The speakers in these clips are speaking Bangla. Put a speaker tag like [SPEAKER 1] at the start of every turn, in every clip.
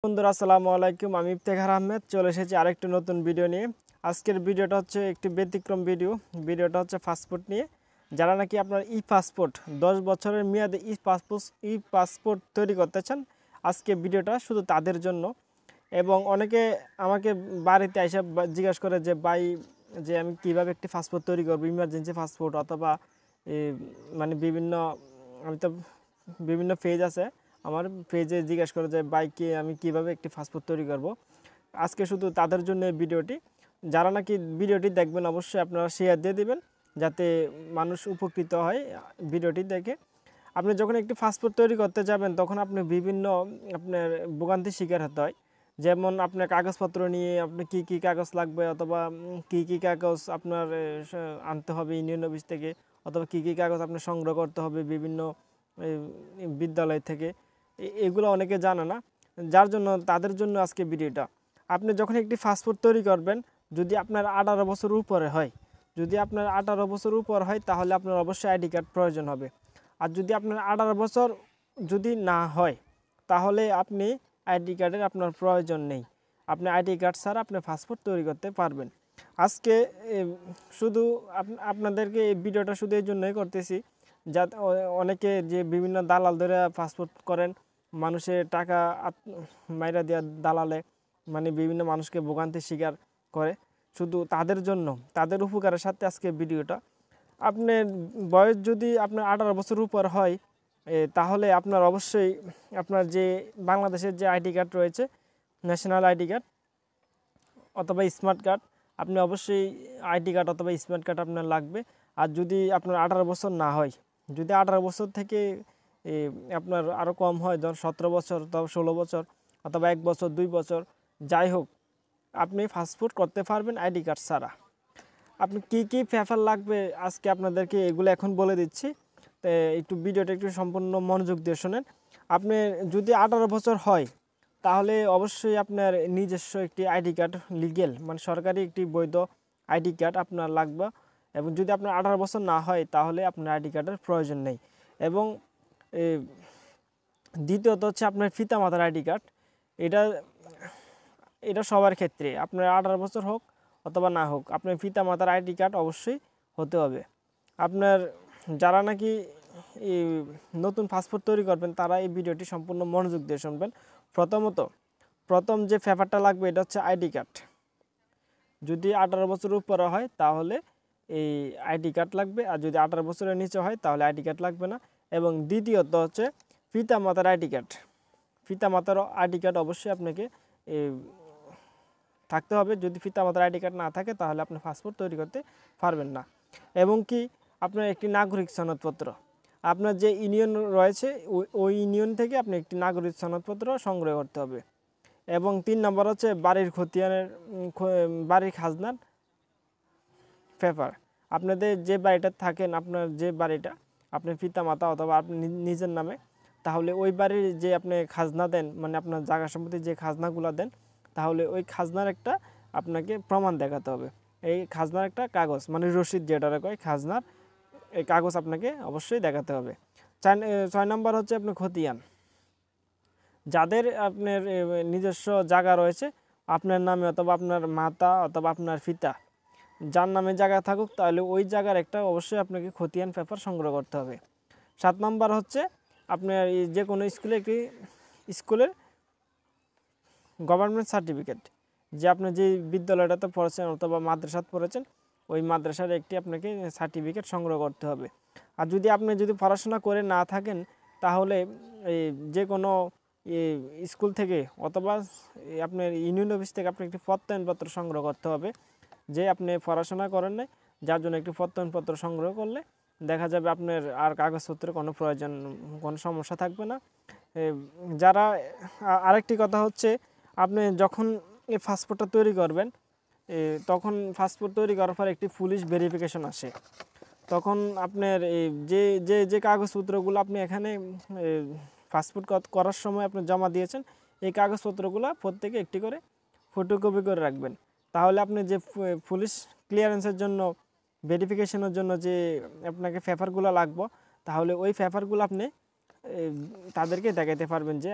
[SPEAKER 1] বন্ধুরা আসসালামু আলাইকুম। আমি ইফতেখার আহমেদ চলে এসেছি আরেকটি নতুন ভিডিও নিয়ে। আজকের ভিডিওটা হচ্ছে একটি ব্যতিক্রম ভিডিওটা হচ্ছে পাসপোর্ট নিয়ে। যারা নাকি আপনার পাসপোর্ট 10 বছরের মেয়াদে পাসপোর্ট তৈরি করতে চান, আজকে ভিডিওটা শুধু তাদের জন্য। এবং অনেকে আমাকে বাড়িতে এসে জিজ্ঞাসা করে যে ভাই, যে আমি কিভাবে একটি পাসপোর্ট তৈরি করবো, ইমার্জেন্সি পাসপোর্ট অথবা মানে আমি তো বিভিন্ন পেজ আছে, আমার পেজে জিজ্ঞাসা করে যে বাইকে আমি কিভাবে একটি পাসপোর্ট তৈরি করব। আজকে শুধু তাদের জন্য এই ভিডিওটি। যারা নাকি ভিডিওটি দেখবেন অবশ্যই আপনারা শেয়ার দিয়ে দিবেন, যাতে মানুষ উপকৃত হয় ভিডিওটি দেখে। আপনি যখন একটি পাসপোর্ট তৈরি করতে যাবেন তখন আপনি বিভিন্ন আপনার ভোগান্তির শিকার হতে হয়। যেমন আপনার কাগজপত্র নিয়ে আপনি কি কাগজ লাগবে, অথবা কি কাগজ আপনার আনতে হবে ইউনিয়ন অফিস থেকে, অথবা কি কাগজ আপনার সংগ্রহ করতে হবে বিভিন্ন বিদ্যালয় থেকে। এগুলো অনেকে জানে না, যার জন্য তাদের জন্য আজকে ভিডিওটা। আপনি যখন একটি পাসপোর্ট তৈরি করবেন, যদি আপনার 18 বছর উপরে হয়, তাহলে আপনার অবশ্যই আইডি কার্ড প্রয়োজন হবে। আর যদি আপনার 18 বছর যদি না হয়, তাহলে আপনি আইডি কার্ডের আপনার প্রয়োজন নেই। আপনি আইডি কার্ড ছাড়া আপনি পাসপোর্ট তৈরি করতে পারবেন। আজকে শুধু আপনাদেরকে এই ভিডিওটা শুধু এই জন্যই করতেছি, যা অনেকে যে বিভিন্ন দালাল ধরে পাসপোর্ট করেন, মানুষের টাকা মাইরা দেওয়া দালালে মানে বিভিন্ন মানুষকে ভোগান্তির শিকার করে। শুধু তাদের জন্য, তাদের উপকারের সাথে আজকে ভিডিওটা। আপনার বয়স যদি আপনার 18 বছর উপর হয়, তাহলে আপনার অবশ্যই আপনার যে বাংলাদেশের যে আইডি কার্ড রয়েছে, ন্যাশনাল আইডি কার্ড অথবা স্মার্ট কার্ড, আপনি অবশ্যই আইডি কার্ড অথবা স্মার্ট কার্ড আপনার লাগবে। আর যদি আপনার 18 বছর না হয়, যদি 18 বছর থেকে আপনার আরও কম হয়, ধর 17 বছর অথবা 16 বছর অথবা 1 বছর 2 বছর, যাই হোক আপনি পাসপোর্ট করতে পারবেন আইডি কার্ড ছাড়া। আপনি কি পেপার লাগবে আজকে আপনাদেরকে এগুলো এখন বলে দিচ্ছি। তো একটু ভিডিওটা একটু সম্পূর্ণ মনোযোগ দিয়ে শোনেন। আপনি যদি 18 বছর হয়, তাহলে অবশ্যই আপনার নিজস্ব একটি আইডি কার্ড, লিগেল মানে সরকারি একটি বৈধ আইডি কার্ড আপনার লাগবে। এবং যদি আপনার 18 বছর না হয়, তাহলে আপনার আইডি কার্ডের প্রয়োজন নেই। এবং দ্বিতীয়ত হচ্ছে আপনার পিতামাতার আইডি কার্ড। এটা এটা সবার ক্ষেত্রে, আপনার 18 বছর হোক অথবা না হোক, আপনার পিতামাতার আইডি কার্ড অবশ্যই হতে হবে। আপনার যারা নাকি নতুন পাসপোর্ট তৈরি করবেন, তারা এই ভিডিওটি সম্পূর্ণ মনোযোগ দিয়ে শুনবেন। প্রথম যে পেপারটা লাগবে এটা হচ্ছে আইডি কার্ড। যদি 18 বছর উপরে হয় তাহলে এই আইডি কার্ড লাগবে, আর যদি 18 বছরের নিচে হয় তাহলে আইডি কার্ড লাগবে না। এবং দ্বিতীয়ত হচ্ছে পিতামাতার আইডি কার্ড। পিতামাতার আইডি কার্ড অবশ্যই আপনাকে থাকতে হবে। যদি পিতামাতার আইডি কার্ড না থাকে, তাহলে আপনি পাসপোর্ট তৈরি করতে পারবেন না। এবং কি আপনার একটি নাগরিক সনদপত্র, আপনার যে ইউনিয়ন রয়েছে ওই ইউনিয়ন থেকে আপনি একটি নাগরিক সনদপত্র সংগ্রহ করতে হবে। এবং 3 নম্বর হচ্ছে বাড়ির খাজনার পেপার। আপনাদের যে বাড়িটা থাকেন, আপনার যে বাড়িটা আপনার পিতামাতা অথবা আপনি নিজের নামে, তাহলে ওই বাড়ির যে আপনি খাজনা দেন, মানে আপনার জায়গা সম্পত্তির যে খাজনাগুলো দেন, তাহলে ওই খাজনার একটা আপনাকে প্রমাণ দেখাতে হবে। এই খাজনার একটা কাগজ, মানে রসিদ যেটা কয় খাজনার, এই কাগজ আপনাকে অবশ্যই দেখাতে হবে। 6 নম্বর হচ্ছে আপনি খতিয়ান। যাদের আপনার নিজস্ব জায়গা রয়েছে আপনার নামে, অথবা আপনার মাতা অথবা আপনার পিতা, যার নামে জায়গা থাকুক, তাহলে ওই জায়গার একটা অবশ্যই আপনাকে খতিয়ান পেপার সংগ্রহ করতে হবে। 7 নম্বর হচ্ছে আপনার যে কোনো স্কুলের গভর্নমেন্ট সার্টিফিকেট, যে আপনি যে বিদ্যালয়টাতে পড়েছেন অথবা মাদ্রাসাতে পড়েছেন, ওই মাদ্রাসার একটি আপনাকে সার্টিফিকেট সংগ্রহ করতে হবে। আর যদি পড়াশোনা করে না থাকেন, তাহলে যে কোনো স্কুল থেকে অথবা আপনার ইউনিয়ন অফিস থেকে আপনি একটি প্রত্যয়নপত্র সংগ্রহ করতে হবে, যে আপনি পড়াশোনা করেন নাই, যার জন্য একটি প্রত্যয়নপত্র সংগ্রহ করলে দেখা যাবে আপনার আর কাগজপত্রের কোনো সমস্যা থাকবে না। যারা আরেকটি কথা হচ্ছে, আপনি যখন এই পাসপোর্টটা তৈরি করবেন, তখন পাসপোর্ট তৈরি করার পর একটি পুলিশ ভেরিফিকেশন আসে। তখন আপনার যে যে যে কাগজপত্রগুলো আপনি এখানে পাসপোর্ট করার সময় আপনি জমা দিয়েছেন, এই কাগজপত্রগুলো প্রত্যেকে একটি করে ফটোকপি করে রাখবেন। তাহলে আপনি যে পুলিশ ক্লিয়ারেন্সের জন্য, ভেরিফিকেশনের জন্য যে আপনাকে পেপারগুলো লাগবে, তাহলে ওই পেপারগুলো আপনি তাদেরকে দেখাতে পারবেন যে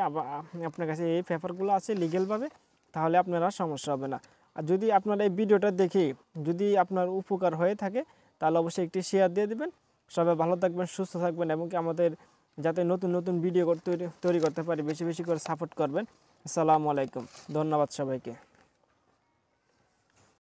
[SPEAKER 1] আপনার কাছে এই পেপারগুলো আছে লিগ্যালভাবে, তাহলে আপনার আর সমস্যা হবে না। আর যদি আপনার এই ভিডিওটা দেখে যদি আপনার উপকার হয়ে থাকে তাহলে অবশ্যই একটি শেয়ার দিয়ে দেবেন। সবাই ভালো থাকবেন, সুস্থ থাকবেন এবং কি আমাদের যাতে নতুন নতুন ভিডিও তৈরি করতে পারি বেশি বেশি করে সাপোর্ট করবেন। আসসালামু আলাইকুম, ধন্যবাদ সবাইকে।